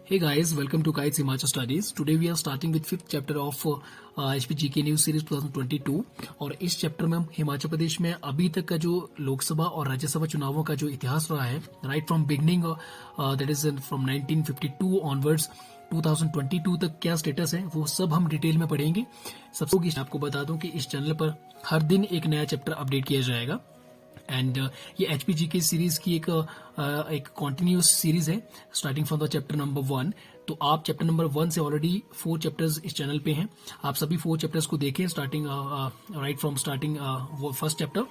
Hey guys, welcome to Kites Himachal Studies. Today we are starting with fifth chapter of HPGK News Series 2022 और इस chapter में हम हिमाचल प्रदेश में अभी तक का जो लोकसभा और राज्यसभा चुनावों का जो इतिहास रहा है right from beginning that is from 1952 onwards 2022 तक क्या स्टेटस है वो सब हम डिटेल में पढ़ेंगे। सबसे आपको बता दूं कि इस चैनल पर हर दिन एक नया चैप्टर अपडेट किया जाएगा एंड ये एचपीजी की सीरीज की एक कॉन्टिन्यूस सीरीज है starting from the chapter number 1। तो आप चैप्टर नंबर 1 से ऑलरेडी 4 चैप्टर्स इस चैनल पे हैं। आप सभी 4 चैप्टर्स को देखें स्टार्टिंग राइट फ्रॉम स्टार्टिंग वो फर्स्ट चैप्टर,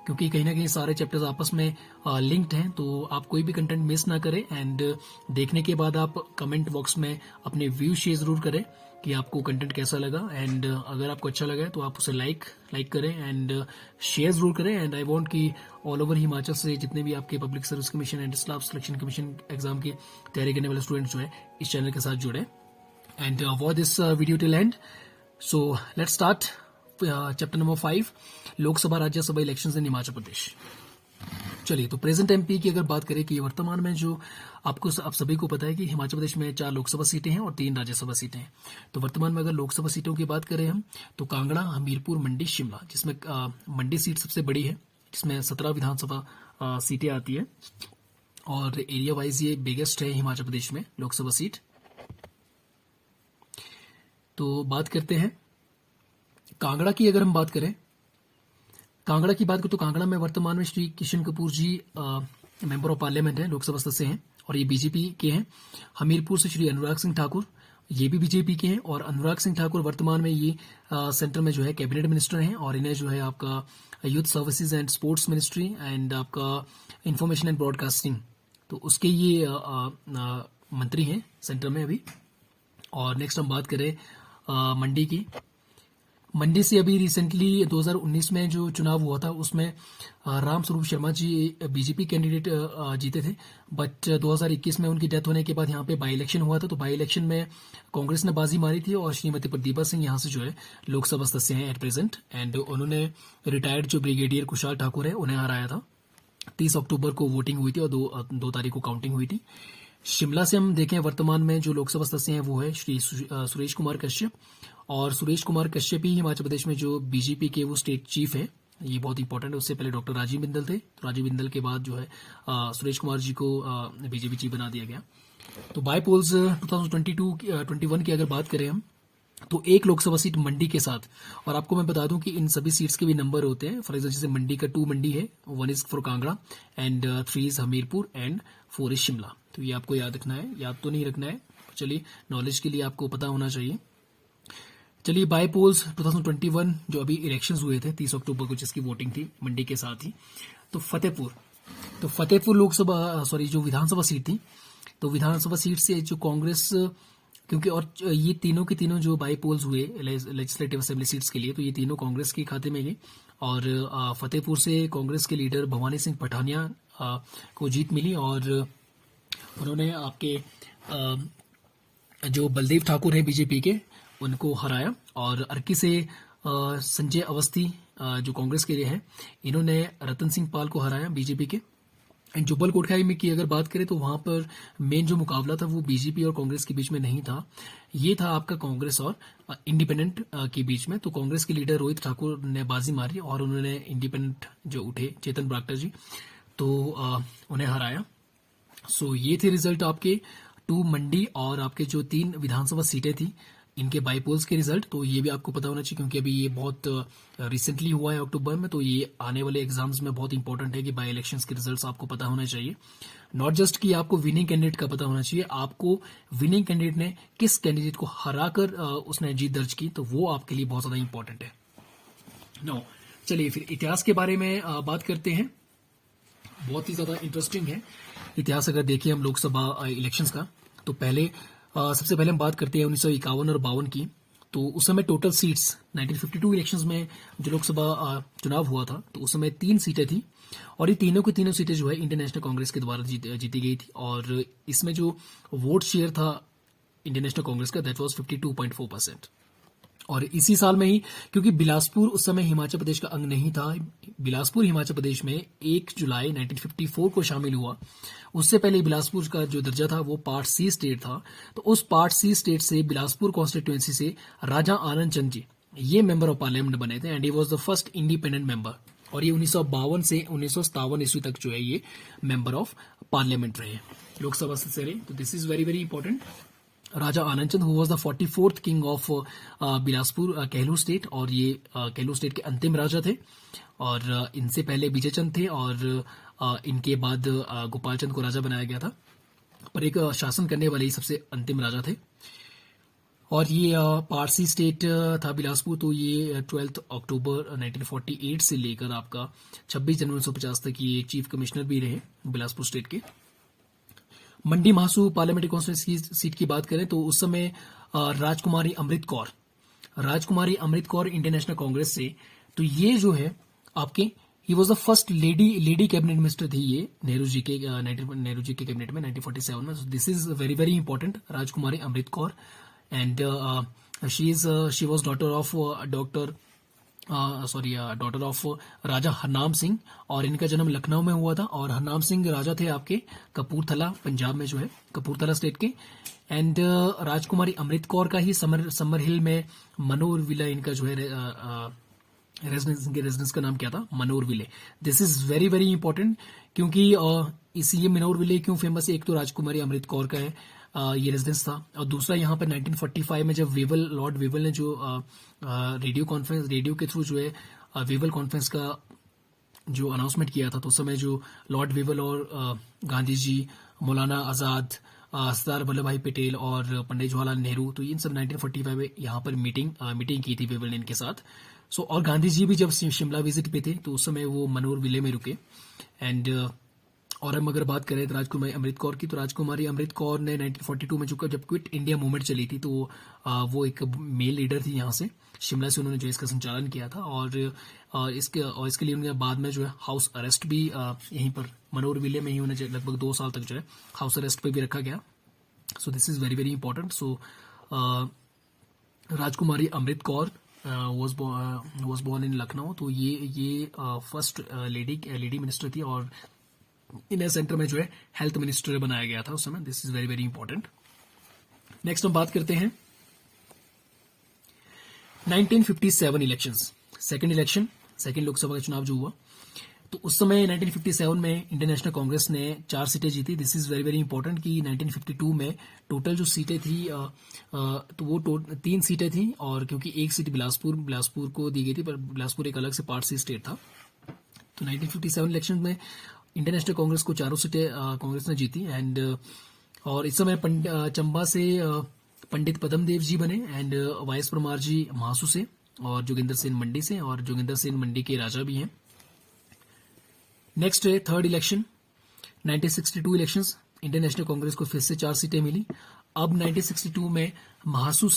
क्योंकि कहीं ना कहीं सारे चैप्टर्स आपस में लिंक्ड हैं। तो आप कोई भी कंटेंट मिस ना करें एंड देखने के बाद आप कमेंट बॉक्स में अपने व्यू शेयर जरूर करें कि आपको कंटेंट कैसा लगा एंड अगर आपको अच्छा लगा है तो आप उसे लाइक करें एंड शेयर जरूर करें। एंड आई वांट कि ऑल ओवर हिमाचल से जितने भी आपके public service commission and staff selection commission exam की तैयारी करने वाले स्टूडेंट्स जो है इस चैनल के साथ जुड़े and watch this video till end. So let's start chapter number 5 Lok Sabha Rajya Sabha elections in Himachal Pradesh. चलिए, तो प्रेजेंट एमपी की अगर बात करें कि वर्तमान में जो आप सभी को पता है कि हिमाचल प्रदेश में 4 लोकसभा सीटें हैं और 3 राज्यसभा सीटें हैं। तो वर्तमान में अगर लोकसभा सीटों की बात करें हम तो कांगड़ा, हमीरपुर, मंडी, शिमला, जिसमें मंडी सीट सबसे बड़ी है जिसमें 17 विधानसभा सीटें आती है और एरिया वाइज ये बिगेस्ट है हिमाचल प्रदेश में लोकसभा सीट। तो बात करते हैं कांगड़ा की। अगर हम बात करें कांगड़ा की बात करें तो कांगड़ा में वर्तमान में श्री किशन कपूर जी मेंबर ऑफ पार्लियामेंट हैं, लोकसभा सदस्य हैं और ये बीजेपी के हैं। हमीरपुर से श्री अनुराग सिंह ठाकुर, ये भी बीजेपी के हैं और अनुराग सिंह ठाकुर वर्तमान में ये सेंटर में जो है कैबिनेट मिनिस्टर हैं और इन्हें जो है आपका youth services and sports ministry and आपका इंफॉर्मेशन एंड ब्रॉडकास्टिंग, तो उसके ये मंत्री हैं सेंटर में अभी। और नेक्स्ट हम बात करें मंडी की। मंडी से अभी रिसेंटली 2019 में जो चुनाव हुआ था उसमें राम स्वरूप शर्मा जी बीजेपी कैंडिडेट जीते थे, बट 2021 में उनकी डेथ होने के बाद यहाँ पे बाई इलेक्शन हुआ था। तो बाई इलेक्शन में कांग्रेस ने बाजी मारी थी और श्रीमती प्रदीपा सिंह यहाँ से जो है लोकसभा सदस्य हैं एट प्रेजेंट एंड उन्होंने रिटायर्ड जो ब्रिगेडियर कुशाल ठाकुर है उन्हें हराया था। 30 अक्टूबर को वोटिंग हुई थी और 2 तारीख को काउंटिंग हुई थी। शिमला से हम देखें वर्तमान में जो लोकसभा सदस्य हैं वो है श्री सुरेश कुमार कश्यप और सुरेश कुमार कश्यप ही हिमाचल प्रदेश में जो बीजेपी के वो स्टेट चीफ है, ये बहुत इंपॉर्टेंट है। उससे पहले डॉक्टर राजीव बिंदल थे, तो राजीव बिंदल के बाद जो है सुरेश कुमार जी को बीजेपी चीफ बना दिया गया। तो बाई पोल्स 2022-21 की अगर बात करें हम तो एक लोकसभा सीट मंडी के साथ, और आपको मैं बता दूं कि इन सभी सीट्स के भी नंबर होते हैं। फॉर एग्जाम्पल जैसे मंडी का 2 मंडी है, 1 is for Kangra and 3 is Hamirpur and 4 is Shimla. तो ये आपको याद रखना है, याद तो नहीं रखना है, चलिए नॉलेज के लिए आपको पता होना चाहिए। चलिए बाय पोल्स 2021 जो अभी इलेक्शंस हुए थे 30 अक्टूबर को जिसकी वोटिंग थी मंडी के साथ ही, तो फतेहपुर लोकसभा जो विधानसभा सीट थी, तो विधानसभा सीट से जो कांग्रेस, क्योंकि और ये तीनों के तीनों जो बाई पोल्स हुए लेजिस्लेटिव असेंबली सीट्स के लिए, तो ये तीनों कांग्रेस के खाते में गए और फतेहपुर से कांग्रेस के लीडर भवानी सिंह पठानिया को जीत मिली और उन्होंने आपके जो बलदेव ठाकुर हैं बीजेपी के उनको हराया और अर्की से संजय अवस्थी जो कांग्रेस के लिए हैं इन्होंने रतन सिंह पाल को हराया बीजेपी के। एंड जुब्बल कोटखाई में की अगर बात करें तो वहां पर मेन जो मुकाबला था वो बीजेपी और कांग्रेस के बीच में नहीं था, ये था आपका कांग्रेस और इंडिपेंडेंट के बीच में। तो कांग्रेस के लीडर रोहित ठाकुर ने बाजी मारी और उन्होंने इंडिपेंडेंट जो उठे चेतन बरागटा जी, तो उन्हें हराया। सो ये थे रिजल्ट आपके 2 मंडी और आपके जो 3 विधानसभा सीटें थी इनके बाई पोल्स के रिजल्ट। तो ये भी आपको पता होना चाहिए क्योंकि अभी ये बहुत रिसेंटली हुआ है अक्टूबर में, तो ये आने वाले एग्जाम्स में बहुत इंपॉर्टेंट है कि बाई इलेक्शंस के रिजल्ट्स आपको पता होना चाहिए। नॉट जस्ट कि आपको विनिंग कैंडिडेट का पता होना चाहिए, आपको विनिंग कैंडिडेट ने किस कैंडिडेट को हराकर उसने जीत दर्ज की, तो वो आपके लिए बहुत ज्यादा इंपॉर्टेंट है। नो, चलिए फिर इतिहास के बारे में बात करते हैं। बहुत ही ज्यादा इंटरेस्टिंग है इतिहास अगर देखिए हम लोकसभा इलेक्शंस का। तो सबसे पहले हम बात करते हैं 1951 और 52 की। तो उस समय टोटल सीट्स 1952 इलेक्शंस में जो लोकसभा चुनाव हुआ था तो उस समय 3 सीटें थी और ये तीनों की तीनों सीटें जो है इंडियन नेशनल कांग्रेस के द्वारा जीती गई थी और इसमें जो वोट शेयर था इंडियन नेशनल कांग्रेस का दैट वाज 52.4%। और इसी साल में ही, क्योंकि बिलासपुर उस समय हिमाचल प्रदेश का अंग नहीं था, बिलासपुर हिमाचल प्रदेश में 1 जुलाई 1954 को शामिल हुआ। उससे पहले बिलासपुर का जो दर्जा था वो पार्ट सी स्टेट था। तो उस पार्ट सी स्टेट से बिलासपुर कॉन्स्टिट्यूएंसी से राजा आनंद चंद जी ये मेंबर ऑफ पार्लियामेंट बने थे and he was the first independent member. और ये 1952 से 1957 ईस्वी तक जो है ये मेंबर ऑफ पार्लियामेंट रहे, लोकसभा सदस्य रहे। तो this is very very important. Raja Anand Chand who was the 44th king of Bilaspur Kahlur state, और ये कहलूर स्टेट के अंतिम राजा थे। और इनसे पहले विजय चंद थे, और इनके बाद गोपाल चंद को राजा बनाया गया था, पर एक शासन करने वाले ही सबसे अंतिम राजा थे। और ये पारसी स्टेट था बिलासपुर, तो ये 12 अक्टूबर 1948 से लेकर आपका 26 जनवरी 1950 तक ये चीफ कमिश्नर भी रहे बिलासपुर स्टेट के। मंडी महासू पार्लियामेंट्री कॉन्स्टिट्यूंसी की सीट की बात करें तो उस समय Rajkumari Amrit Kaur Indian National Congress से, तो ये जो है आपके ही was the first lady cabinet minister थी ये नेहरू जी के कैबिनेट में 1947 में। This is very very important, Rajkumari Amrit Kaur. And she was daughter of Raja Harnam Singh, और इनका जन्म लखनऊ में हुआ था। और हरनाम सिंह राजा थे आपके कपूरथला, पंजाब में जो है कपूरथला स्टेट के। एंड राजकुमारी अमृत कौर का ही समर हिल में मनोर विला इनका जो है रेजिडेंस का नाम क्या था, Manorville. This is very very important, क्योंकि ये मनोर विले क्यों फेमस है, एक तो राजकुमारी अमृत कौर का है ये रेजिडेंस था, और दूसरा यहाँ पर 1945 में जब लॉर्ड वेवल ने जो रेडियो के थ्रू जो है वेवल कॉन्फ्रेंस का जो अनाउंसमेंट किया था, तो उस समय जो लॉर्ड वेवल और गांधी जी, मौलाना आजाद, सरदार वल्लभ भाई पटेल और पंडित जवाहरलाल नेहरू, तो इन सब 1945 में यहाँ पर मीटिंग की थी वेवल ने इनके साथ। सो और गांधी जी भी जब शिमला विजिट पे थे तो उस समय वो मनोर विले में रुके। एंड और हम अगर बात करें तो राजकुमारी अमृत कौर की, तो राजकुमारी अमृत कौर ने 1942 में जब क्विट इंडिया मूवमेंट चली थी, तो वो एक मेल लीडर थी यहाँ से, शिमला से उन्होंने जो इसका संचालन किया था। और इसके लिए उन्हें बाद में जो है हाउस अरेस्ट भी यहीं पर मनोर विले में ही उन्हें लगभग 2 साल तक जो है हाउस अरेस्ट पे भी रखा गया। So this is very very important. So Rajkumari Amrit Kaur was born in Lucknow, तो ये फर्स्ट लेडी मिनिस्टर थी, और इन्हें सेंटर में जो है हेल्थ मिनिस्टर बनाया गया था उस समय। This is very very important. Next हम बात करते हैं 1957 इलेक्शंस, सेकेंड लोकसभा का चुनाव जो हुआ, तो उस समय 1957 में इंडियन नेशनल कांग्रेस ने 4 सीटें जीती। This is very very important कि 1952 में टोटल जो सीटें थी तो वो 3 सीटें थी, और क्योंकि एक सीट बिलासपुर को दी गई थी, पर बिलासपुर एक अलग से पार्ट सी स्टेट था। तो 1957 इलेक्शन में इंडियन नेशनल कांग्रेस को 4 सीटें कांग्रेस ने जीती। एंड और इस समय चंबा से पंडित पद्मदेव जी बने, एंड वाइस परमार जी महासू से, और जोगिंदर सेन मंडी से, और जोगिंदर सेन मंडी के राजा भी हैं। नेक्स्ट है third election 1962 elections, Indian National Congress को फिर से 4 सीटें मिली। अब 1962 में महासू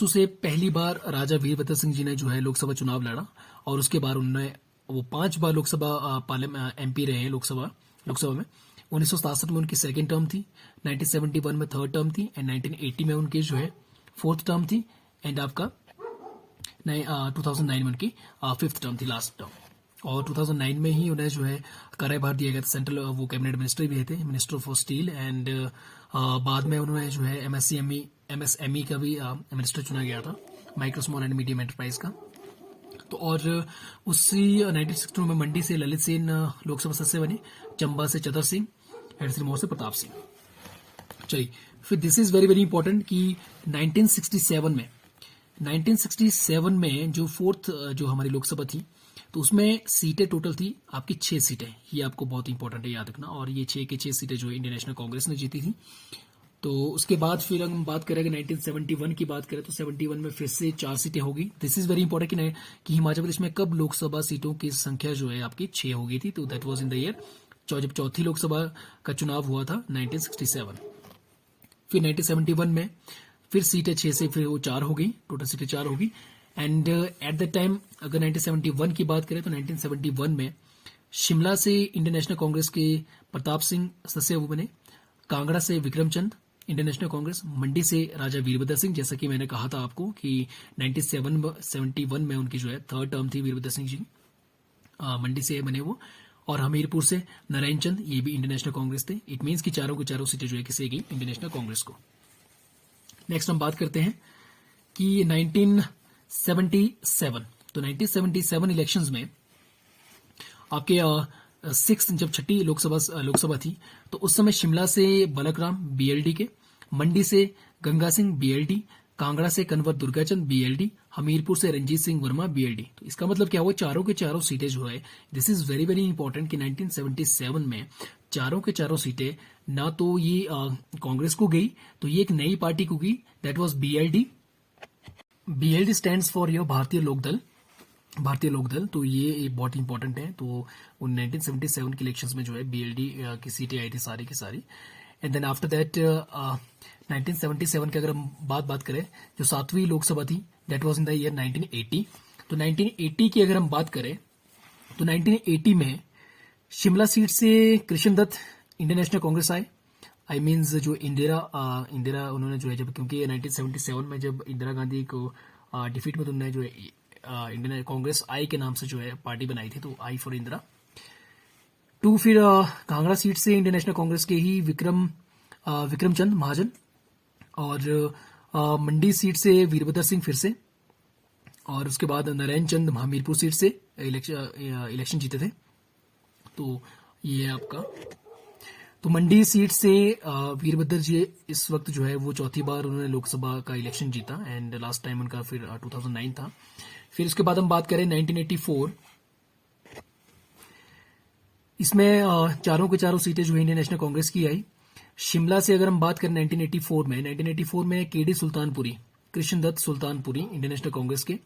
से पहली बार राजा वीरभद्र सिंह जी ने जो है लोकसभा चुनाव लड़ा, और उसके बाद उन्होंने वो 5 बार लोकसभा एमपी रहे हैं लोकसभा में। 1967 में उनकी सेकेंड टर्म थी, 1971 में थर्ड टर्म थी, एंड 1980 में उनकी जो है फोर्थ टर्म थी, एंड आपका 2009 में उनकी फिफ्थ टर्म थी, लास्ट टर्म। और 2009 में ही उन्हें जो है कार्यभार दिया गया था, सेंट्रल वो कैबिनेट मिनिस्टर भी थे, मिनिस्टर फॉर स्टील। एंड बाद में उन्होंने जो है एमएसएमई का भी मिनिस्टर चुना गया था, micro small and medium enterprise का। तो और उसी 1962 में मंडी से ललित सेन लोकसभा सदस्य बने, चंबा से चतर सिंह, एंड सिरमौर से प्रताप सिंह। चलिए फिर this is very very important कि 1967 में जो फोर्थ जो हमारी लोकसभा थी, तो उसमें सीटें टोटल थी आपकी 6 सीटें। ये आपको बहुत इंपॉर्टेंट है याद रखना, और ये 6 के 6 सीटें जो इंडियन नेशनल कांग्रेस ने जीती थी। तो उसके बाद फिर हम बात करेंगे 1971 की बात करें तो 71 में फिर से 4 सीटें होगी। दिस इज वेरी इंपॉर्टेंट कि हिमाचल प्रदेश में कब लोकसभा सीटों की संख्या जो है आपकी 6 हो गई थी, तो that was in the year जब चौथी लोकसभा का चुनाव हुआ था 1967। फिर 1971 में फिर सीटें 6 से फिर वो 4 हो गई, टोटल सीटें 4 होगी। एंड एट द टाइम अगर 1971 की बात करें तो 1971 में शिमला से इंडियन नेशनल कांग्रेस के प्रताप सिंह सदस्य वो बने, कांगड़ा से विक्रम चंद, इंटरनेशनल कांग्रेस। मंडी से राजा वीरभद्र सिंह, जैसा कि मैंने कहा था आपको कि 1971 में उनकी जो है थर्ड टर्म थी वीरभद्र सिंह जी, मंडी से बने वो। और हमीरपुर से नारायण चंद, ये भी इंटरनेशनल कांग्रेस थे। इट मीन्स कि चारों की चारों सीटें जो है किसी गई इंटरनेशनल कांग्रेस को। नेक्स्ट हम बात करते हैं कि 1977, तो 1977 इलेक्शंस में आपके सिक्स, जब छठी लोकसभा थी, तो उस समय शिमला से बलकराम बीएलडी के, मंडी से गंगा सिंह बीएलडी, कांगड़ा से कन्वर दुर्गाचंद बीएलडी, हमीरपुर से रंजीत सिंह वर्मा बीएलडी। तो इसका मतलब क्या हुआ, चारों के चारों सीटें जो है, this is very very important कि 1977 में चारों के चारों सीटें ना तो ये कांग्रेस को गई, तो ये एक नई पार्टी को गई, that was BLD. BLD stands for your भारतीय लोकदल, भारतीय लोकदल। तो ये बहुत इंपॉर्टेंट है। तो उन 1977 के इलेक्शंस में जो है बीएलडी की सीटें आई थी सारी की सारी। एंड देन आफ्टर दैट 1977 की अगर हम बात करें, जो 7वीं लोकसभा थी, that was in the year 1980। तो 1980 की अगर हम बात करें, तो 1980 में शिमला सीट से कृष्ण दत्त इंटरनेशनल कांग्रेस आए। आई मीन्स जो इंदिरा उन्होंने जो है, जब क्योंकि 1977 में जब इंदिरा गांधी को डिफीट में, तो उन्होंने जो है इंडियन कांग्रेस आई के नाम से जो है पार्टी बनाई थी, तो आई फॉर इंदिरा। टू फिर कांगड़ा सीट से इंटरनेशनल कांग्रेस के ही विक्रम चंद महाजन, और मंडी सीट से वीरभद्र सिंह फिर से, और उसके बाद नारायण चंद हमीरपुर सीट से इलेक्शन जीते थे। तो ये है आपका। तो मंडी सीट से वीरभद्र जी इस वक्त जो है वो चौथी बार उन्होंने लोकसभा का इलेक्शन जीता, एंड लास्ट टाइम उनका फिर 2009 था। फिर इसके बाद हम बात करें 1984, इसमें चारों के चारों सीटें जो है इंडियन नेशनल कांग्रेस की आई। शिमला से अगर हम बात करें 1984 में KD Sultanpuri, Krishna Dutt Sultanpuri Indian National Congress के,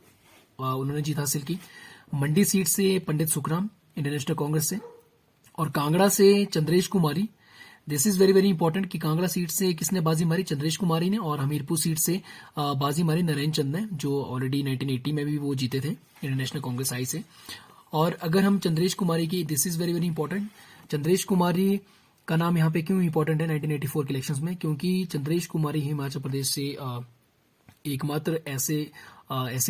उन्होंने जीत हासिल की। मंडी सीट से Pandit Sukhram Indian National Congress से, और कांगड़ा से Chandresh Kumari. This is very very important कि कांगड़ा सीट से किसने बाजी मारी, चंद्रेश कुमारी ने, और हमीरपुर सीट से बाजी मारी नारायण चंद ने, जो ऑलरेडी 1980 में भी वो जीते थे इंटरनेशनल कांग्रेस आई से। और अगर हम चंद्रेश कुमारी की, this is very very important, Chandresh Kumari का नाम यहाँ पे क्यों इंपॉर्टेंट है 1984 के इलेक्शंस में, क्योंकि चंद्रेश कुमारी हिमाचल प्रदेश से एकमात्र ऐसे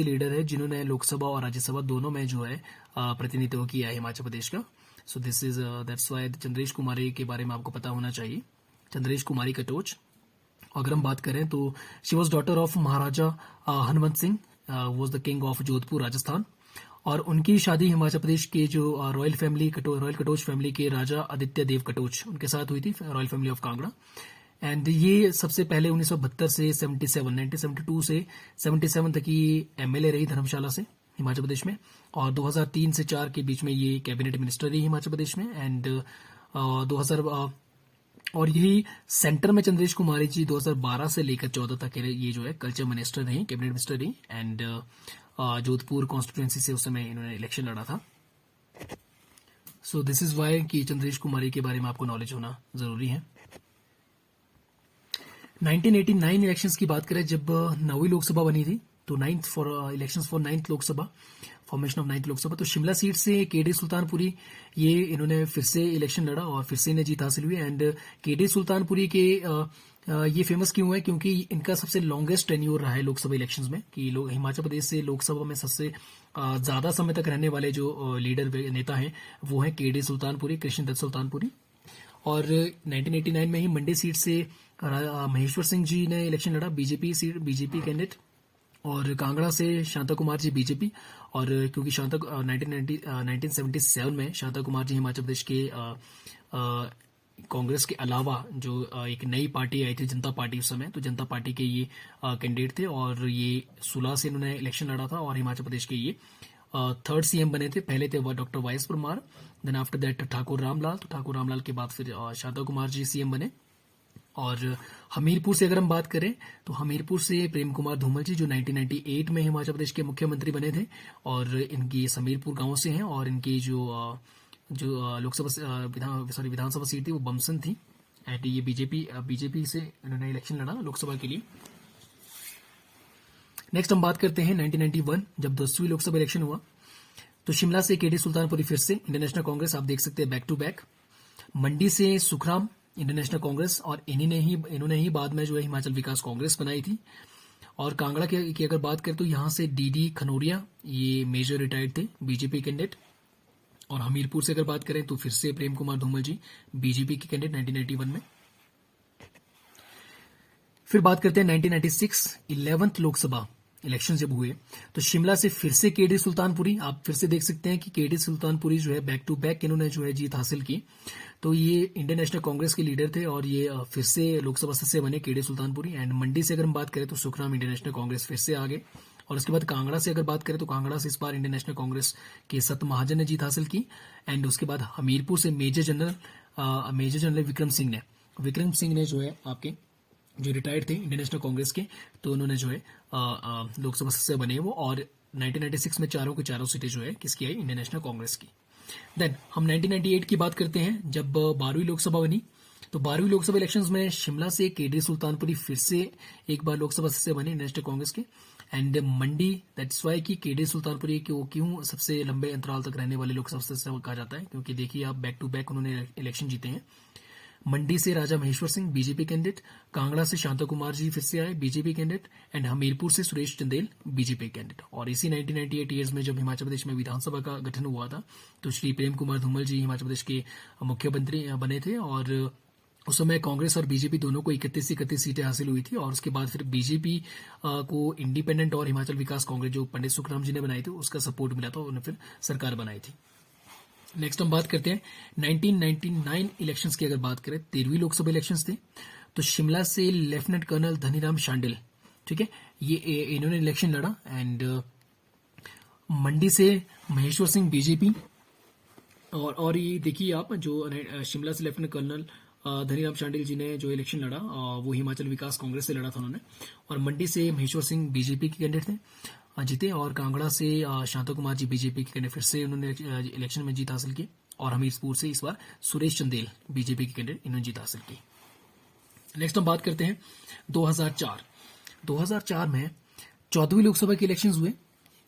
लीडर है जिन्होंने लोकसभा और राज्यसभा दोनों में जो है प्रतिनिधित्व किया है हिमाचल प्रदेश का। So this is that's why Chandresh Kumari के बारे में आपको पता होना चाहिए। चंद्रेश कुमारी कटोच। अगर हम बात करें तो she was daughter of Maharaja Hanumant Singh, was the king of Jodhpur Rajasthan, और उनकी शादी हिमाचल प्रदेश के जो रॉयल कटोच फैमिली के राजा आदित्य देव कटोच उनके साथ हुई थी, royal family of Kangra. And ये सबसे पहले 1972 से 1972 से 77 तक ये एमएलए रही धर्मशाला से हिमाचल प्रदेश में, और 2003 से 4 के बीच में ये कैबिनेट मिनिस्टर रही हिमाचल प्रदेश में। एंड 2000 और यही सेंटर में चंद्रेश कुमारी जी 2012 से लेकर 14 तक ये जो है कल्चर मिनिस्टर रही, कैबिनेट मिनिस्टर रही। एंड जोधपुर कॉन्स्टिट्यूएंसी से उस समय इन्होंने इलेक्शन लड़ा था। सो दिस इज वाई कि चंद्रेश कुमारी के बारे में आपको नॉलेज होना जरूरी है। 1989 इलेक्शंस की बात करें, जब 9वीं लोकसभा बनी थी, तो elections for 9th Lok Sabha, formation of 9th Lok Sabha, तो शिमला सीट से केडी सुल्तानपुरी ये इन्होंने फिर से इलेक्शन लड़ा और फिर से इन्हें जीत हासिल हुई। एंड केडी सुल्तानपुरी के ये फेमस क्यों है, क्योंकि इनका सबसे लॉन्गेस्ट टेन्योर रहा है लोकसभा इलेक्शंस में, कि हिमाचल प्रदेश से लोकसभा में सबसे ज्यादा समय तक रहने वाले जो लीडर नेता हैं वो हैं केडी सुल्तानपुरी, कृष्ण दत्त सुल्तानपुरी। और 1989 में ही मंडी सीट से महेश्वर सिंह जी ने इलेक्शन लड़ा, बीजेपी कैंडिडेट, और कांगड़ा से शांता कुमार जी बीजेपी। और क्योंकि 1977 में शांता कुमार जी हिमाचल प्रदेश के कांग्रेस के अलावा जो एक नई पार्टी आई थी जनता पार्टी उस समय, तो जनता पार्टी के ये कैंडिडेट थे, और ये 16 से इन्होंने इलेक्शन लड़ा था, और हिमाचल प्रदेश के ये थर्ड सीएम बने थे। पहले थे doctor Y S Parmar, then after that Thakur Ramlal, तो ठाकुर रामलाल के बाद फिर शांता कुमार जी सीएम बने। और हमीरपुर से अगर हम बात करें, तो हमीरपुर से प्रेम कुमार धूमल जी, जो 1998 में हिमाचल प्रदेश के मुख्यमंत्री बने थे, और इनकी समीरपुर गांव से हैं, और इनकी जो विधानसभा सीट थी वो बमसन थी। एंड ये बीजेपी से इन्होंने इलेक्शन लड़ा लोकसभा के लिए। नेक्स्ट हम बात करते हैं 1991, जब 10वीं लोकसभा इलेक्शन हुआ, तो शिमला से केडी सुल्तानपुरी फिर से इंटरनेशनल कांग्रेस, आप देख सकते हैं बैक टू बैक। मंडी से सुखराम इंडियन नेशनल कांग्रेस, और इन्होंने ही बाद में जो है हिमाचल विकास कांग्रेस बनाई थी। और कांगड़ा की अगर बात करें तो यहाँ से डीडी खनोरिया, ये मेजर रिटायर्ड थे बीजेपी कैंडिडेट। और हमीरपुर से अगर बात करें तो फिर से प्रेम कुमार धूमल जी, बीजेपी के कैंडिडेट 1991 में। फिर बात करते हैं 1996 11th लोकसभा इलेक्शन जब हुए तो शिमला से फिर से केडी सुल्तानपुरी, आप फिर से देख सकते हैं कि केडी सुल्तानपुरी जो है बैक टू बैक इन्होंने जो है जीत हासिल की। तो ये इंडियन नेशनल कांग्रेस के लीडर थे और ये फिर से लोकसभा सदस्य बने केडी सुल्तानपुरी। एंड मंडी से अगर हम बात करें तो सुखराम इंडियन नेशनल कांग्रेस फिर से आगे। और उसके बाद कांगड़ा से अगर बात करें तो कांगड़ा से इस बार इंडियन नेशनल कांग्रेस के सत महाजन ने जीत हासिल की। एंड उसके बाद हमीरपुर से मेजर जनरल विक्रम सिंह ने जो है आपके जो रिटायर्ड थे इंडियन नेशनल कांग्रेस के, तो उन्होंने जो है लोकसभा सदस्य बने वो। और 1996 में चारों की चारों सीटें जो है किसकी आई, इंडियन नेशनल कांग्रेस की। देन हम 1998 की बात करते हैं जब 12वीं लोकसभा बनी। तो 12वीं लोकसभा इलेक्शंस में शिमला से केडी सुल्तानपुरी फिर से एक बार लोकसभा सदस्य बने इंडियन नेशनल कांग्रेस के। एंड मंडी, दैट्स वाई कि केडी सुल्तानपुरी को क्यों सबसे लंबे अंतराल तक रहने वाले लोकसभा सदस्य कहा जाता है, क्योंकि देखिए आप बैक टू बैक उन्होंने इलेक्शन जीते हैं। मंडी से राजा महेश्वर सिंह बीजेपी कैंडिडेट, कांगड़ा से शांता कुमार जी फिर से आए बीजेपी कैंडिडेट, एंड हमीरपुर से सुरेश चंदेल बीजेपी कैंडिडेट। और इसी 1998 ईयर्स में जब हिमाचल प्रदेश में विधानसभा का गठन हुआ था तो श्री प्रेम कुमार धूमल जी हिमाचल प्रदेश के मुख्यमंत्री बने थे। और उस समय कांग्रेस और बीजेपी दोनों को 31 सीटें हासिल हुई थी। और उसके बाद फिर बीजेपी को इंडिपेंडेंट और हिमाचल विकास कांग्रेस जो पंडित सुखराम जी ने बनाई थी उसका सपोर्ट मिला था, उन्होंने फिर सरकार बनाई थी। नेक्स्ट हम बात करते हैं 1999 इलेक्शंस की। अगर बात करें 13वीं लोकसभा इलेक्शंस थे तो शिमला से लेफ्टिनेंट कर्नल धनीराम शांडिल, ठीक है, ये इन्होंने इलेक्शन लड़ा। एंड मंडी से महेश्वर सिंह बीजेपी, और ये देखिए आप जो शिमला से लेफ्टिनेंट कर्नल धनीराम शांडिल जी ने जो इलेक्शन लड़ा वो हिमाचल विकास कांग्रेस से लड़ा था उन्होंने। और मंडी से महेश्वर सिंह बीजेपी के कैंडिडेट थे, जीते। और कांगड़ा से शांता कुमार जी बीजेपी के कैंडिडेट फिर से उन्होंने इलेक्शन में जीत हासिल की। और हमीरपुर से इस बार सुरेश चंदेल बीजेपी के कैंडिडेट इन्होंने जीत हासिल की। नेक्स्ट हम बात करते हैं 2004 में 14वीं लोकसभा के इलेक्शंस हुए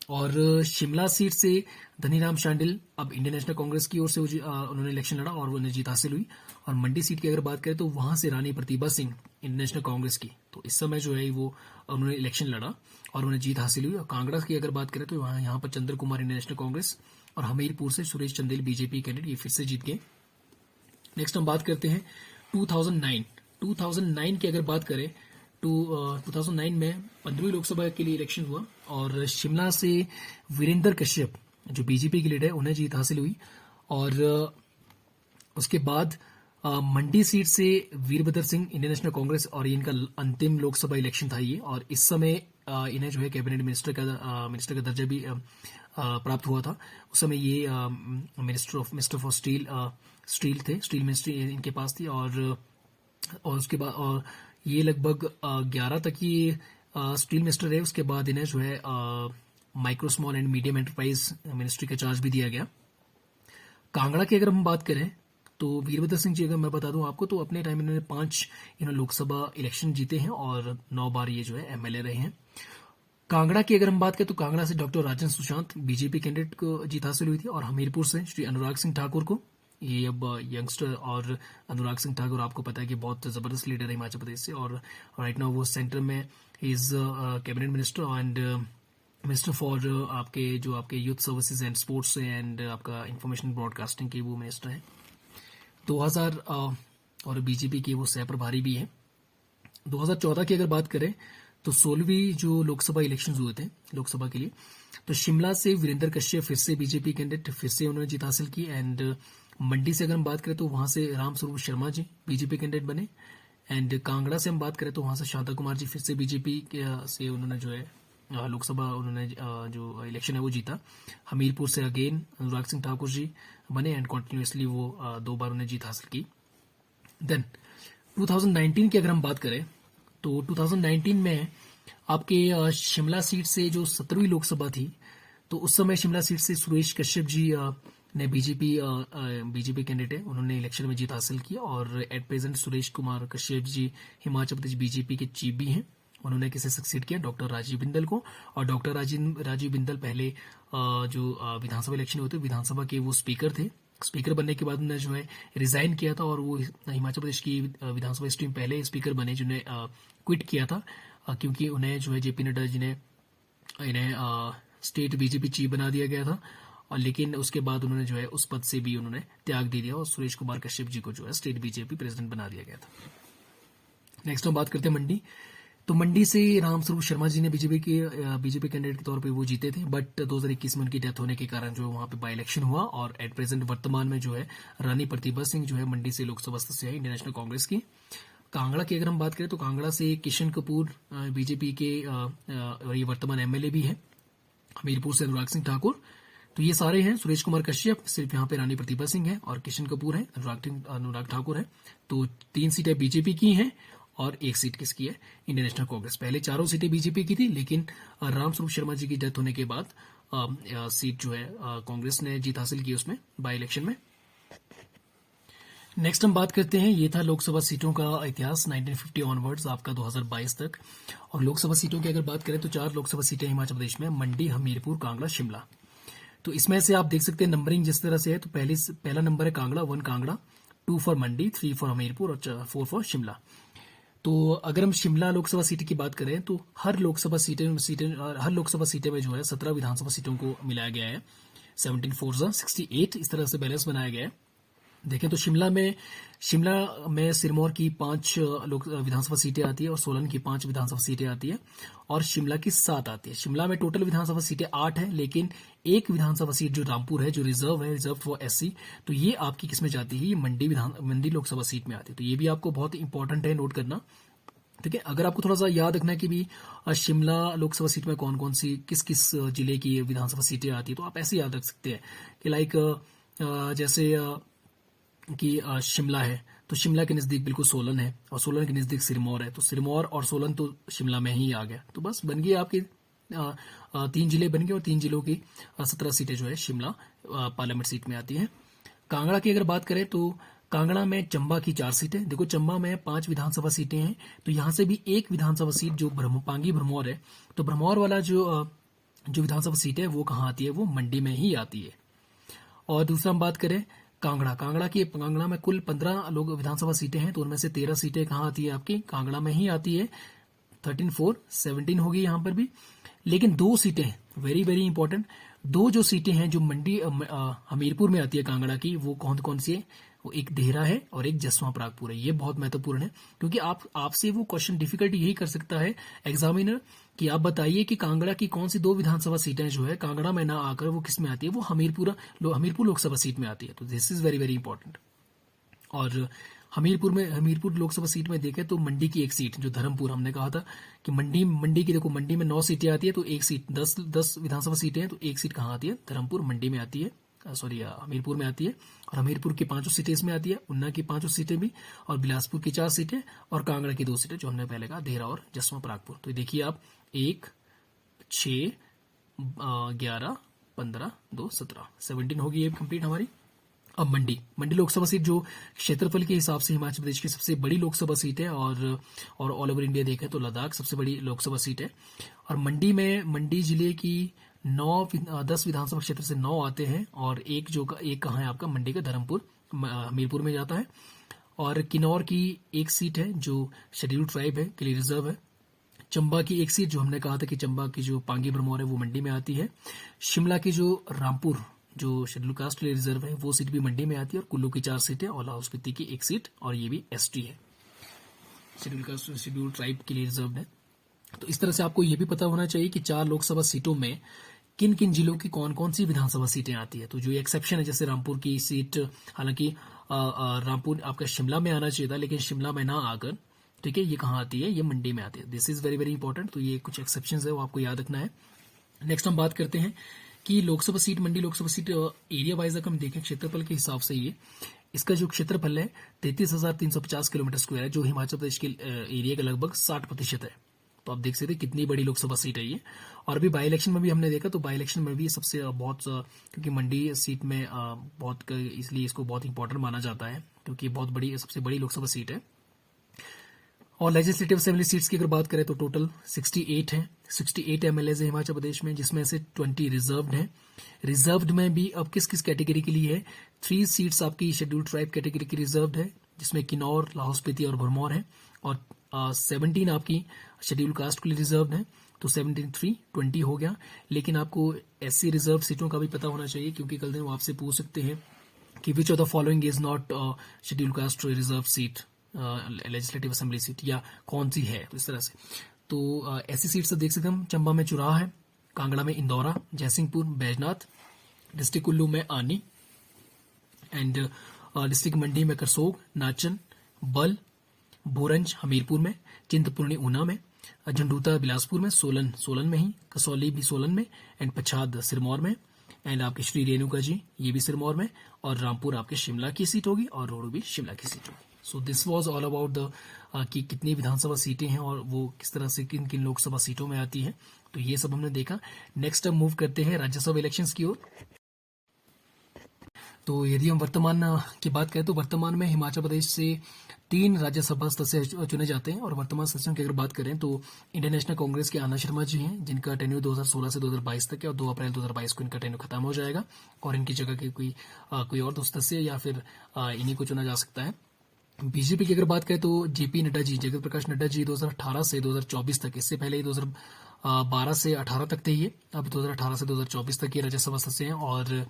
और शिमला सीट से धनीराम शांडिल अब इंडियन नेशनल कांग्रेस की ओर से उन्होंने इलेक्शन लड़ा और उन्हें जीत हासिल हुई। और मंडी सीट की अगर बात करें तो वहां से रानी प्रतिभा सिंह इंडियन नेशनल कांग्रेस की, तो इस समय जो है वो उन्होंने इलेक्शन लड़ा और उन्हें जीत हासिल हुई। और कांगड़ा की अगर बात करें तो यहाँ पर चंद्र कुमार इंडियन नेशनल कांग्रेस और हमीरपुर से सुरेश चंदेल बीजेपी कैंडिडेट ये फिर से जीत गए। नेक्स्ट हम बात करते हैं 2009 की अगर बात करें तो 2009 में 15वीं लोकसभा के लिए इलेक्शन हुआ और शिमला से वीरेंद्र कश्यप जो बीजेपी के लीडर है उन्हें जीत हासिल हुई। और उसके बाद मंडी सीट से वीरभद्र सिंह इंडियन नेशनल कांग्रेस, और ये इनका अंतिम लोकसभा इलेक्शन था ये। और इस समय इन्हें जो है कैबिनेट मिनिस्टर का दर्जा भी प्राप्त हुआ था। उस समय ये मिनिस्टर फॉर स्टील थे, स्टील मिनिस्ट्री इनके पास थी। और उसके बाद और ये लगभग 11 तक ये स्टील मिनिस्टर रहे। उसके बाद इन्हें जो है micro small and medium enterprise ministry का चार्ज भी दिया गया। कांगड़ा की अगर हम बात करें तो वीरभद्र सिंह जी, अगर मैं बता दूं आपको, तो अपने टाइम इन्होंने 5 लोकसभा इलेक्शन जीते हैं और 9 बार ये जो है एमएलए रहे हैं। कांगड़ा की अगर हम बात करें तो कांगड़ा से doctor Rajan Sushant BJP candidate को जीत हासिल हुई थी। और हमीरपुर से श्री अनुराग सिंह ठाकुर को, ये अब यंगस्टर, और अनुराग सिंह ठाकुर आपको पता है कि बहुत जबरदस्त लीडर है हिमाचल प्रदेश से। और राइट नाउ वो सेंटर में is cabinet minister and minister for आपके youth services and sports and आपका इंफॉर्मेशन ब्रॉडकास्टिंग के वो मिनिस्टर है 2000। और बीजेपी के वो सह प्रभारी भी है। 2014 की अगर बात करें तो 16वीं जो लोकसभा इलेक्शन हुए थे लोकसभा के लिए, तो शिमला से वीरेंद्र कश्यप फिर से बीजेपी कैंडिडेट फिर से उन्होंने जीत हासिल की। एंड मंडी से अगर हम बात करें तो वहां से रामस्वरूप शर्मा जी बीजेपी कैंडिडेट बने। एंड कांगड़ा से हम बात करें तो वहां से शांता कुमार जी फिर से बीजेपी से उन्होंने जो है लोकसभा उन्होंने जो इलेक्शन है वो जीता। हमीरपुर से अगेन अनुराग सिंह ठाकुर जी बने एंड कॉन्टिन्यूसली वो 2 बार उन्हें जीत हासिल की। देन 2019 की अगर हम बात करें तो 2019 में आपके शिमला सीट से जो 17वीं लोकसभा थी, तो उस समय शिमला सीट से सुरेश कश्यप जी ने बीजेपी कैंडिडेट है, उन्होंने इलेक्शन में जीत हासिल की। और at present Suresh Kumar Kashyap ji Himachal Pradesh BJP के चीफ भी हैं। उन्होंने किसे सक्सीड किया, डॉक्टर राजीव बिंदल को। और डॉक्टर राजीव बिंदल पहले जो विधानसभा इलेक्शन होते विधानसभा के वो स्पीकर थे स्पीकर बनने के बाद उन्होंने जो है रिजाइन किया था और वो हिमाचल प्रदेश की विधानसभा हिस्ट्री में पहले स्पीकर बने जिन्हें क्विट किया था, क्योंकि उन्हें जो है जेपी नड्डा जी ने इन्हें स्टेट बीजेपी चीफ बना दिया गया था, और लेकिन उसके बाद उन्होंने जो है उस पद से भी उन्होंने त्याग दे दिया और सुरेश कुमार कश्यप जी को जो है स्टेट बीजेपी प्रेसिडेंट बना दिया गया था। नेक्स्ट हम बात करते हैं मंडी। तो मंडी से रामस्वरूप शर्मा जी ने बीजेपी कैंडिडेट के तौर पे वो जीते थे, बट 2021 में उनकी डेथ होने के कारण जो है वहां पे बाई इलेक्शन हुआ, और एट प्रेजेंट वर्तमान में जो है रानी प्रतिभा सिंह जो है मंडी से लोकसभा सदस्य है इंडियन नेशनल कांग्रेस की। कांगड़ा की अगर हम बात करें तो कांगड़ा से किशन कपूर बीजेपी के और ये वर्तमान एमएलए भी है। हमीरपुर से अनुराग सिंह ठाकुर, तो ये सारे हैं। सुरेश कुमार कश्यप, सिर्फ यहाँ पे रानी प्रतिभा सिंह है, और किशन कपूर है, अनुराग ठाकुर है। तो 3 सीटें बीजेपी की हैं और 1 सीट किसकी है? Indian National Congress. पहले 4 सीटें बीजेपी की थी, लेकिन रामस्वरूप शर्मा जी की डेथ होने के बाद सीट जो है कांग्रेस ने जीत हासिल की उसमें बाई इलेक्शन में। नेक्स्ट हम बात करते हैं, ये था लोकसभा सीटों का इतिहास 1950 ऑनवर्ड्स आपका 2022 तक। और लोकसभा सीटों की अगर बात करें तो 4 लोकसभा सीटें हिमाचल प्रदेश में, मंडी, हमीरपुर, कांगड़ा, शिमला। तो इसमें से आप देख सकते हैं नंबरिंग जिस तरह से है, तो पहला नंबर है Kangra, 1 Kangra, 2 for Mandi, 3 for Hamirpur और 4 फॉर शिमला। तो अगर हम शिमला लोकसभा सीट की बात करें तो हर लोकसभा सीटें में जो है 17 विधानसभा सीटों को मिलाया गया है। 17 4 68 इस तरह से बैलेंस बनाया गया है। देखें तो शिमला में सिरमौर की 5 विधानसभा सीटें आती है और सोलन की 5 विधानसभा सीटें आती है और शिमला की 7 आती है। शिमला में टोटल विधानसभा सीटें 8 है, लेकिन एक विधानसभा सीट जो रामपुर है, जो रिजर्व फॉर एससी, तो ये आपकी किसमें जाती है? ये मंडी लोकसभा सीट में आती है। तो ये भी आपको बहुत इंपॉर्टेंट है नोट करना। ठीक है, अगर आपको थोड़ा सा याद रखना है कि भी शिमला लोकसभा सीट में कौन कौन सी किस जिले की विधानसभा सीटें आती है, तो आप ऐसे याद रख सकते हैं कि लाइक जैसे कि शिमला है तो शिमला के नज़दीक बिल्कुल सोलन है, और सोलन के नज़दीक सिरमौर है, तो सिरमौर और सोलन तो शिमला में ही आ गया। तो बस बन गई आपके 3 जिले बन गए, और 3 जिलों की 17 सीटें जो है शिमला पार्लियामेंट सीट में आती हैं। कांगड़ा की अगर बात करें तो कांगड़ा में चंबा की 4 सीटें। देखो चंबा में 5 विधानसभा सीटें हैं, तो यहाँ से भी एक विधानसभा सीट जो पांगी भरमौर है, तो भरमौर वाला जो विधानसभा सीट है वो कहाँ आती है? वो मंडी में ही आती है। और दूसरा हम बात करें कांगड़ा में कुल 15 लोग विधानसभा सीटें हैं, तो उनमें से 13 सीटें कहाँ आती है? आपकी कांगड़ा में ही आती है। 13 4 17 होगी यहाँ पर भी। लेकिन 2 सीटें वेरी वेरी इंपॉर्टेंट, 2 जो सीटें हैं जो मंडी हमीरपुर में आती है कांगड़ा की, वो कौन कौन सी है? वो एक देहरा है और एक जसवां परागपुर है। ये बहुत महत्वपूर्ण है, क्योंकि आपसे वो क्वेश्चन डिफिकल्ट यही कर सकता है एग्जामिनर कि आप बताइए कि कांगड़ा की कौन सी 2 विधानसभा सीटें जो है कांगड़ा में ना आकर वो किस में आती है? वो हमीरपुर लोकसभा सीट में आती है। तो this is very very important. और हमीरपुर लोकसभा सीट में देखें तो मंडी की एक सीट जो धर्मपुर, हमने कहा था कि मंडी की, देखो मंडी में 9 सीटें आती है, तो एक सीट 10 विधानसभा सीटें हैं, तो एक सीट कहाँ आती है? धर्मपुर मंडी में आती है, हमीरपुर में आती है। और हमीरपुर की 5 सीटें इसमें आती है, उन्ना की 5 सीटें भी, और बिलासपुर की 4 सीटें, और कांगड़ा की 2 सीटें जो हमने पहले कहा, देहरा और जसवां परागपुर। तो देखिए आप 1 6 11 15 2 17 होगी ये कंप्लीट हमारी। अब मंडी लोकसभा सीट जो क्षेत्रफल के हिसाब से हिमाचल प्रदेश की सबसे बड़ी लोकसभा सीट है, और ऑल ओवर इंडिया देखें तो लद्दाख सबसे बड़ी लोकसभा सीट है। और मंडी जिले की 10 विधानसभा क्षेत्र से 9 आते हैं, और एक कहाँ है आपका? मंडी का धर्मपुर हमीरपुर में जाता है। और किन्नौर की 1 सीट है जो शेड्यूल्ड ट्राइब है, के लिए रिजर्व है। चंबा की 1 सीट जो हमने कहा था कि चंबा की जो पांगी भरमौर है वो मंडी में आती है। शिमला की जो रामपुर जो शेड्यूल कास्ट के लिए रिजर्व है वो सीट भी मंडी में आती है। और कुल्लू की 4 सीटें और लाहौल स्पीति की 1 सीट, और ये भी एसटी है, शेड्यूल कास्ट शेड्यूल ट्राइब के लिए रिजर्व है। तो इस तरह से आपको ये भी पता होना चाहिए कि 4 लोकसभा सीटों में किन किन जिलों की कौन कौन सी विधानसभा सीटें आती है। तो जो एक्सेप्शन है, जैसे रामपुर की सीट, हालांकि रामपुर आपका शिमला में आना चाहिए था, लेकिन शिमला में ना आकर, ठीक है, ये कहाँ आती है? ये मंडी में आती है। This is very very important. तो ये कुछ एक्सेप्शन है, वो आपको याद रखना है। नेक्स्ट हम बात करते हैं कि मंडी लोकसभा सीट एरिया वाइज अगर हम देखें क्षेत्रफल के हिसाब से, ये इसका जो क्षेत्रफल है 33,350 किलोमीटर स्क्वायर है, जो हिमाचल प्रदेश के एरिया का लगभग 60% है। तो आप देख सकते हैं कितनी बड़ी लोकसभा सीट है ये। और अभी बाई इलेक्शन में भी हमने देखा, तो बाई इलेक्शन में भी सबसे क्योंकि मंडी सीट में इसलिए इसको बहुत इंपॉर्टेंट माना जाता है, क्योंकि बहुत सबसे बड़ी लोकसभा सीट है। और लेजिस्लेटिव असेंबली सीट्स की अगर बात करें तो टोटल 68 हैं। 68 एमएलए है हिमाचल प्रदेश में, जिसमें से 20 रिजर्व्ड हैं। रिजर्व्ड में भी अब किस किस कैटेगरी के लिए है? 3 सीट्स आपकी शेड्यूल्ड ट्राइब कैटेगरी की रिजर्व्ड है, जिसमें किन्नौर, लाहौल स्पीति और भरमौर है, और 17 आपकी शेड्यूल कास्ट के लिए रिजर्व्ड है। तो 17 3 20 हो गया। लेकिन आपको एससी रिजर्व सीटों का भी पता होना चाहिए, क्योंकि कल दिन वो आपसे पूछ सकते हैं कि which of the following is not schedule caste reserve seat, legislative assembly seat, या कौन सी है, तो इस तरह से। तो ऐसी सीट से देख सकते हम, चंबा में चुराह है, कांगड़ा में इंदौरा, जयसिंहपुर, बैजनाथ, डिस्ट्रिक्ट कुल्लू में आनी, एंड डिस्ट्रिक्ट मंडी में करसोग, नाचन, बल, भोरंज हमीरपुर में, चिंतपूर्णी ऊना में, झंडूता बिलासपुर में, सोलन में ही, कसौली भी सोलन में, एंड पछाद सिरमौर में, एंड आपके श्री रेणुका जी ये भी सिरमौर में, और रामपुर आपके शिमला की सीट होगी, और रोहडू भी शिमला की सीट होगी। So this was all about the कि कितनी विधानसभा सीटें हैं और वो किस तरह से किन किन लोकसभा सीटों में आती है। तो ये सब हमने देखा। नेक्स्ट हम मूव करते हैं राज्यसभा इलेक्शंस की ओर। तो यदि हम वर्तमान की बात करें तो वर्तमान में हिमाचल प्रदेश से 3 राज्यसभा सदस्य चुने जाते हैं, और वर्तमान सदस्यों की अगर बात करें तो इंडियन नेशनल कांग्रेस के आनंद शर्मा जी हैं, जिनका टेन्यूर 2016 से 2022 तक है, और 2 अप्रैल 2022 को इनका टेन्यूर खत्म हो जाएगा, और इनकी जगह के कोई और 2 सदस्य या फिर इन्हीं को चुना जा सकता है। बीजेपी की अगर बात करें तो जेपी नड्डा जी, जगत प्रकाश नड्डा जी 2018 से 2024 तक, इससे पहले 2012 से 18 तक थे ये, अब 2018 से 2024 तक ये राज्यसभा सदस्य हैं, और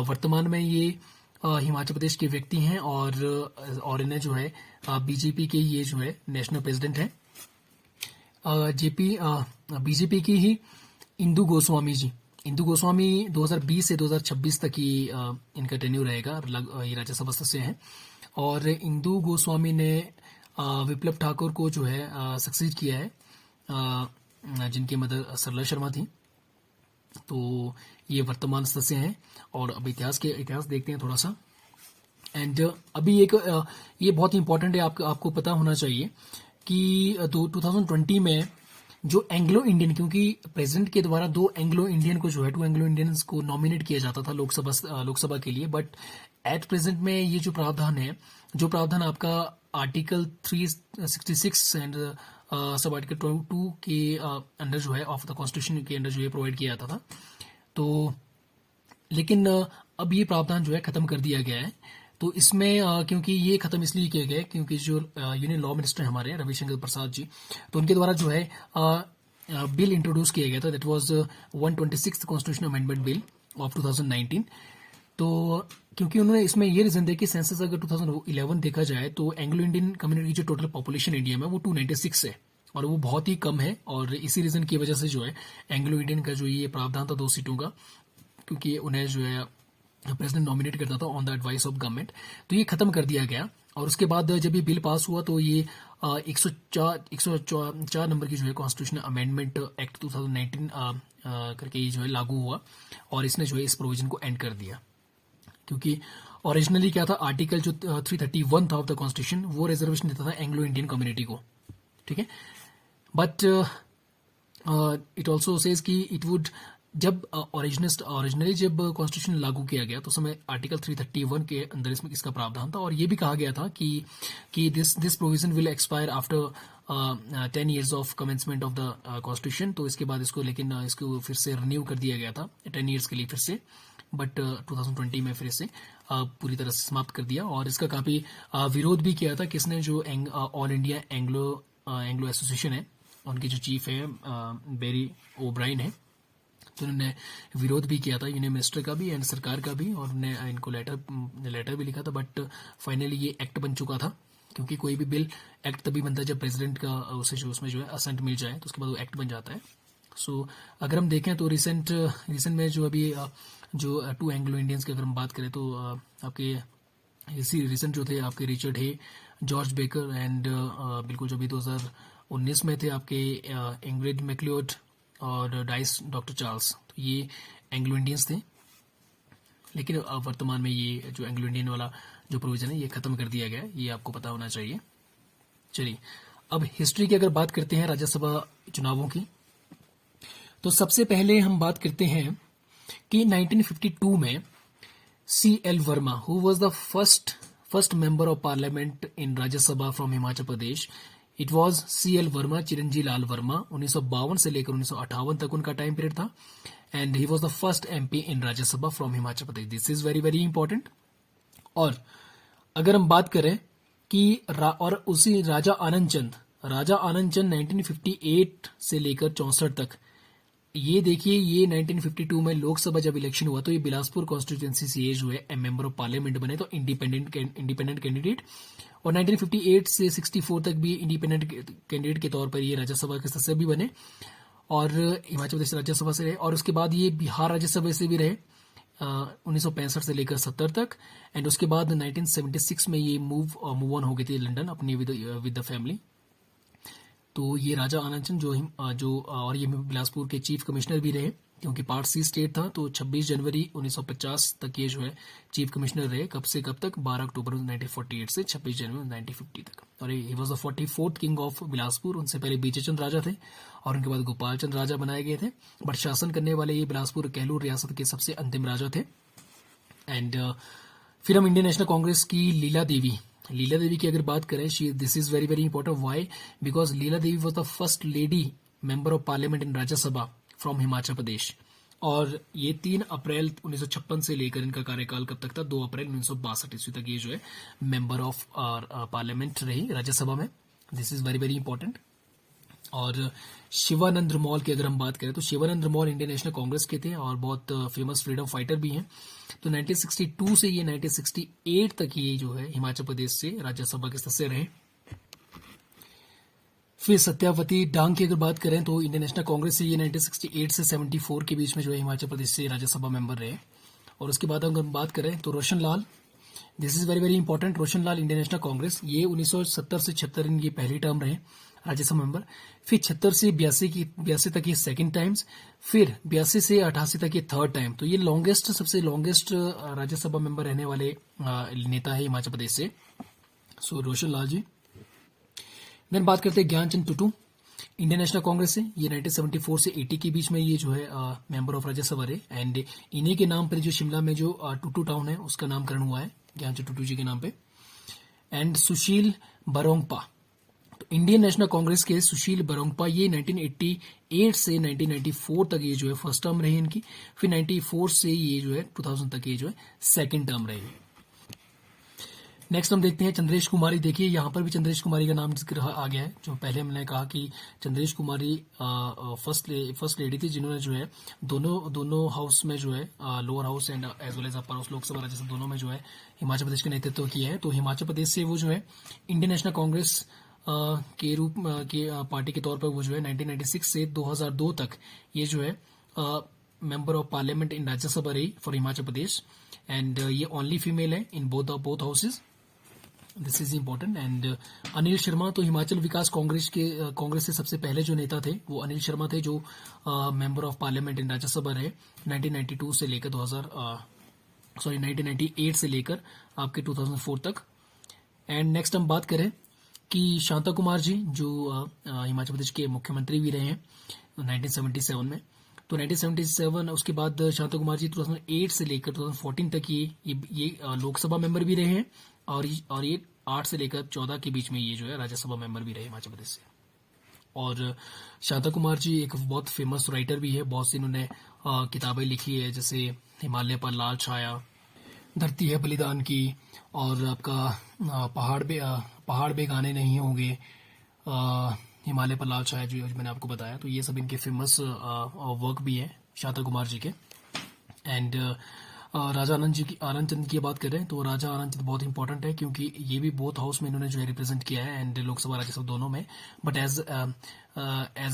वर्तमान में ये हिमाचल प्रदेश के व्यक्ति हैं, और इन्हें जो है बीजेपी के ये जो है नेशनल प्रेसिडेंट हैं। बीजेपी की ही इंदु गोस्वामी जी, इंदु गोस्वामी 2020 से 2026 तक ही इनका टेन्यूर रहेगा, ये राज्यसभा सदस्य हैं। और इंदु गोस्वामी ने विप्लव ठाकुर को जो है सक्सीड किया है, जिनकी मदर सरला शर्मा थी। तो ये वर्तमान सदस्य हैं, और अब इतिहास देखते हैं थोड़ा सा। एंड अभी ये बहुत इंपॉर्टेंट है, आपको पता होना चाहिए कि 2020 में जो एंग्लो इंडियन, क्योंकि प्रेसिडेंट के द्वारा 2 एंग्लो इंडियन को जो है 2 एंग्लो इंडियंस को नॉमिनेट किया जाता था लोकसभा के लिए, बट एट प्रेजेंट में ये जो प्रावधान आपका आर्टिकल 366 एंड सब आर्टिकल 2 के अंडर जो है ऑफ द कॉन्स्टिट्यूशन के अंडर जो है प्रोवाइड किया जाता था। तो लेकिन अब ये प्रावधान जो है खत्म कर दिया गया है। तो इसमें क्योंकि ये खत्म इसलिए किया गया है क्योंकि जो यूनियन लॉ मिनिस्टर हमारे रविशंकर प्रसाद जी, तो उनके द्वारा जो है बिल इंट्रोड्यूस किया गया था, that was 126th constitution amendment bill of 2019। तो क्योंकि उन्होंने इसमें ये रीजन दिया कि सेंसस अगर 2011 देखा जाए तो एंग्लो इंडियन कम्युनिटी की जो टोटल पॉपुलेशन इंडिया में वो 296 है, और वो बहुत ही कम है, और इसी रीजन की वजह से जो है एंग्लो इंडियन का जो ये प्रावधान था 2 सीटों का, क्योंकि उन्हें जो है प्रेसिडेंट नॉमिनेट करता था on the advice of government, तो ये खत्म कर दिया गया। और उसके बाद जब ये बिल पास हुआ तो ये 104 नंबर की जो है कॉन्स्टिट्यूशन अमेंडमेंट एक्ट 2019 करके ये जो है लागू हुआ, और इसने जो है इस प्रोविजन को एंड कर दिया। क्योंकि ओरिजिनली क्या था, आर्टिकल जो 331 था ऑफ द कॉन्स्टिट्यूशन, वो रिजर्वेशन देता था एंग्लो इंडियन कम्युनिटी को, ठीक है। बट इट ऑल्सो सेज कि इट वुड, जब ओरिजिनली जब कॉन्स्टिट्यूशन लागू किया गया तो समय आर्टिकल 331 के अंदर इसका प्रावधान था, और ये भी कहा गया था कि this provision will expire after 10 years of commencement of the constitution. तो इसके बाद इसको फिर से रिन्यू कर दिया गया था 10 years के लिए फिर से, बट 2020 में फिर से पूरी तरह से समाप्त कर दिया। और इसका काफी विरोध भी किया था किसने, जो ऑल इंडिया एंग्लो एसोसिएशन है, उनके जो चीफ है बेरी ओब्राइन है, तो उन्होंने विरोध भी किया था यूनियन मिनिस्टर का भी एंड सरकार का भी, और उन्होंने इनको लेटर भी लिखा था। बट फाइनली ये एक्ट बन चुका था, क्योंकि कोई भी बिल एक्ट तभी बनता है जब प्रेसिडेंट का उसमें जो है असेंट मिल जाए, तो उसके बाद वो एक्ट बन जाता है। सो अगर हम देखें तो रिसेंट में जो अभी जो 2 एंग्लो इंडियंस की अगर हम बात करें तो आपके इसी रिसेंट जो थे आपके Richard Hay, George Baker, and बिल्कुल जो भी 2019 में थे आपके इंग्रिड मैक्लियोड और डाइस डॉक्टर चार्ल्स, तो ये एंग्लो इंडियंस थे। लेकिन वर्तमान में ये जो एंग्लो इंडियन वाला जो प्रोविजन है ये खत्म कर दिया गया है, ये आपको पता होना चाहिए। चलिए अब हिस्ट्री की अगर बात करते हैं राज्यसभा चुनावों की, तो सबसे पहले हम बात करते हैं कि 1952 में CL Verma, who was the first member of parliament in Rajya Sabha from Himachal Pradesh, it was CL Verma, Chiranji Lal Verma. 1952 से लेकर 1958 तक उनका टाइम पीरियड था, and he was the first MP in Rajya Sabha from Himachal Pradesh. This is very very important. और अगर हम बात करें कि और उसी राजा आनंद चंद 1958 से लेकर 64 तक, ये देखिए, ये 1952 में लोकसभा जब इलेक्शन हुआ तो ये बिलासपुर कॉन्स्टिट्यूंसी से ये जो है मेंबर ऑफ पार्लियामेंट बने, तो इंडिपेंडेंट कैंडिडेट। और 1958 से 64 तक भी इंडिपेंडेंट कैंडिडेट के तौर पर ये राज्यसभा के सदस्य भी बने और हिमाचल प्रदेश राज्यसभा से रहे। और उसके बाद ये बिहार राज्यसभा से भी रहे 1965 से लेकर 70 तक। एंड उसके बाद 1976 में ये मूव ऑन हो गए थे लंदन अपनी विद द फैमिली। तो ये राजा आनंद चंद जो और ये बिलासपुर के चीफ कमिश्नर भी रहे, क्योंकि पार्ट सी स्टेट था। तो 26 जनवरी 1950 तक ये जो है चीफ कमिश्नर रहे। कब से कब तक? 12 अक्टूबर 1948 से 26 जनवरी 1950 तक। और ही was the 44th king of Bilaspur. उनसे पहले बीजे चंद राजा थे और उनके बाद गोपाल चंद राजा बनाए गए थे, बट शासन करने वाले ये बिलासपुर कहलूर रियासत के सबसे अंतिम राजा थे। एंड फिर हम इंडियन नेशनल कांग्रेस की लीला देवी की अगर बात करें, this is very very important. Why? Because Leela Devi was the first lady member of parliament in Rajya Sabha from Himachal Pradesh. और ये 3 अप्रैल 1956 से लेकर इनका कार्यकाल कब तक था? 2 अप्रैल 1962 ईस्वी तक ये जो है मेंबर ऑफ पार्लियामेंट रही राज्यसभा में। This is very very important. और शिवानंद मॉल की अगर हम बात करें तो Shivanand mall Indian National Congress के थे और बहुत फेमस फ्रीडम फाइटर भी हैं। तो 1962 से ये 1968 तक ये जो है हिमाचल प्रदेश से राज्यसभा के सदस्य रहे। फिर सत्यावती डांग की अगर बात करें तो इंडियन नेशनल कांग्रेस से ये 1968 से 74 के बीच में जो है हिमाचल प्रदेश से राज्यसभा मेंबर रहे। और उसके बाद अगर हम बात करें तो Roshan Lal, this is very very important. Roshan Lal Indian National Congress, ये 1970 से 76 इनकी पहली टर्म रहे राज्यसभा मेंबर। फिर 76 से 82 तक ये सेकंड टाइम्स, फिर 82 से 88 तक ये थर्ड टाइम। तो ये सबसे लॉन्गेस्ट राज्यसभा मेंबर रहने वाले नेता है हिमाचल प्रदेश से, सो रोशन लाल जी। देन बात करते हैं Gyanchand Totu, Indian National Congress से, ये 1974 से 80 के बीच में ये जो है मेंबर ऑफ राज्यसभा रहे। एंड इन्हीं के नाम पर जो शिमला में जो टुटू टाउन है उसका नामकरण हुआ है ज्ञानचंद टुटू जी के नाम पे। एंड सुशील बरोंगपा, तो इंडियन नेशनल कांग्रेस के सुशील बरोंगपा, ये 1988 से 1994 तक ये जो है फर्स्ट टर्म रही इनकी। फिर 94 से ये जो है 2000 तक ये जो है सेकंड टर्म रही। नेक्स्ट हम देखते हैं चंद्रेश कुमारी। देखिए यहाँ पर भी चंद्रेश कुमारी का नाम जिक्र आ गया है। जो पहले हमने कहा कि चंद्रेश कुमारी फर्स्ट लेडी थी जिन्होंने जो है दोनों हाउस में जो है lower house and as well as upper house, Lok Sabha Rajya Sabha दोनों में जो है हिमाचल प्रदेश का नेतृत्व किया है। तो हिमाचल प्रदेश से वो जो है इंडियन नेशनल कांग्रेस के रूप के पार्टी के तौर पर वो जो है 1996 से 2002 तक ये जो है member of parliament in Rajya Sabha रही फॉर हिमाचल प्रदेश। एंड ये ओनली फीमेल है in both houses, this is important. And Anil Sharma, तो हिमाचल विकास कांग्रेस से सबसे पहले जो नेता थे वो अनिल शर्मा थे, जो member of parliament in Rajya Sabha रहे 1992 से लेकर 1998 से लेकर आपके 2004 तक। एंड नेक्स्ट हम बात करें कि शांता कुमार जी, जो हिमाचल प्रदेश के मुख्यमंत्री भी रहे हैं 1977 में। तो 1977 उसके बाद शांता कुमार जी 2008 से लेकर 2014 तक ये लोकसभा मेंबर भी रहे हैं और ये 8 से लेकर 14 के बीच में ये जो है राज्यसभा मेंबर भी रहे हिमाचल प्रदेश से। और शांता कुमार जी एक बहुत फेमस राइटर भी है, बहुत सी इन्होंने किताबें लिखी है, जैसे हिमालय पर लाल छाया, धरती है बलिदान की, और आपका पहाड़ बेगाने नहीं होंगे, हिमालय पर लाल छाया जो मैंने आपको बताया। तो ये सब इनके फेमस वर्क भी है शांता कुमार जी के। एंड राजा आनंद चंद की बात करें तो राजा आनंद चंद बहुत इंपॉर्टेंट है, क्योंकि ये भी बोथ हाउस में इन्होंने जो है रिप्रेजेंट किया है एंड लोकसभा राज्यसभा दोनों में, but as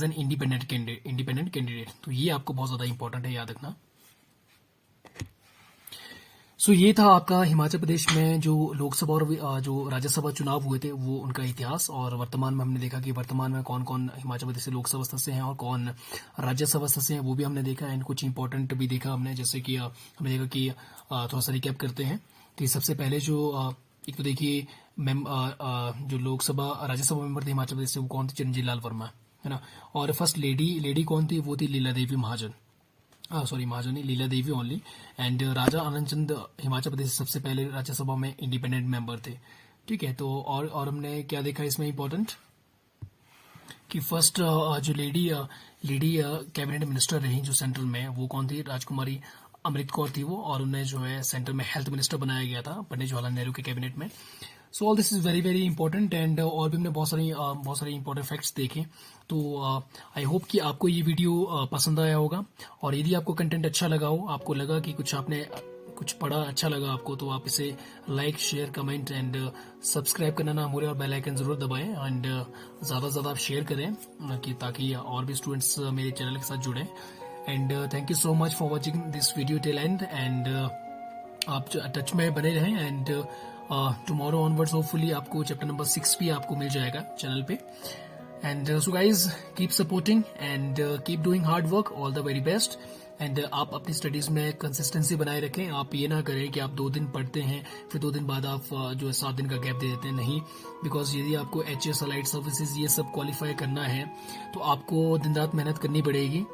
an independent candidate. तो ये आपको बहुत ज्यादा इंपॉर्टेंट है, याद रखना। सो ये था आपका हिमाचल प्रदेश में जो लोकसभा और जो राज्यसभा चुनाव हुए थे वो उनका इतिहास। और वर्तमान में हमने देखा कि वर्तमान में कौन कौन हिमाचल प्रदेश से लोकसभा सदस्य हैं और कौन राज्यसभा सदस्य हैं, वो भी हमने देखा। एंड कुछ इंपॉर्टेंट भी देखा हमने, जैसे कि हमने देखा कि थोड़ा सा रिकैप करते हैं कि सबसे पहले जो एक तो देखिए जो लोकसभा राज्यसभा मेंबर थे हिमाचल प्रदेश से वो कौन थे? चिरंजीव लाल वर्मा, है ना। और फर्स्ट लेडी कौन थी? वो थी लीला देवी महाजन, महाजनी, लीला देवी ओनली। एंड राजा आनंद चंद हिमाचल प्रदेश से सबसे पहले राज्यसभा में इंडिपेंडेंट मेंबर थे, ठीक है। तो और हमने क्या देखा इसमें इंपॉर्टेंट कि फर्स्ट जो लेडी कैबिनेट मिनिस्टर रही जो सेंट्रल में, वो कौन थी? राजकुमारी अमृत कौर थी वो, और उन्हें जो है सेंटर में हेल्थ मिनिस्टर बनाया गया था पंडित जवाहरलाल नेहरू के कैबिनेट में। So all this is very very important, and और भी हमने बहुत सारी इंपॉर्टेंट फैक्ट्स देखे। तो आई होप कि आपको ये वीडियो पसंद आया होगा, और यदि आपको कंटेंट अच्छा लगा हो, आपको लगा कि कुछ पढ़ा अच्छा लगा आपको, तो आप इसे like, share, comment and subscribe करना ना भूलें, और बेल आइकन जरूर दबाएं, एंड ज़्यादा से ज़्यादा आप शेयर करें कि ताकि और भी स्टूडेंट्स मेरे चैनल के साथ जुड़ें। And thank you so much for watching this video till and, and आप टच में बने रहें, एंड टुमारो ऑनवर्ड्स होपफुली आपको चैप्टर नंबर 6 भी आपको मिल जाएगा चैनल पे। And so guys, keep supporting and keep doing hard work, all the very best. And आप अपनी स्टडीज में कंसिस्टेंसी बनाए रखें। आप ये ना करें कि आप 2 दिन पढ़ते हैं फिर 2 दिन बाद आप जो है 7 दिन का गैप दे देते हैं, नहीं। बिकॉज यदि आपको HS, अलाइड सर्विसेज ये सब क्वालिफाई करना है, तो आपको दिन रात मेहनत करनी पड़ेगी,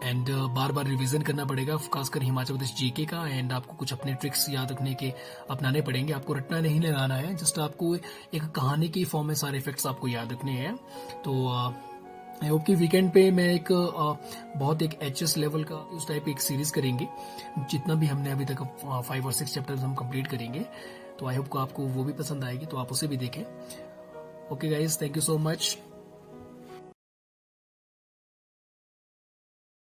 एंड बार बार रिवीजन करना पड़ेगा, खासकर हिमाचल प्रदेश GK का। एंड आपको कुछ अपने ट्रिक्स याद रखने के अपनाने पड़ेंगे। आपको रटना नहीं लगाना है, जस्ट आपको एक कहानी की फॉर्म में सारे फैक्ट्स आपको याद रखने हैं। तो आई होप कि वीकेंड पे मैं एक बहुत एक HS लेवल का उस टाइप एक सीरीज करेंगे, जितना भी हमने अभी तक 5 और 6 चैप्टर्स हम कंप्लीट करेंगे। तो आई होप को आपको वो भी पसंद आएगी, तो आप उसे भी देखें। Okay guys, thank you so much.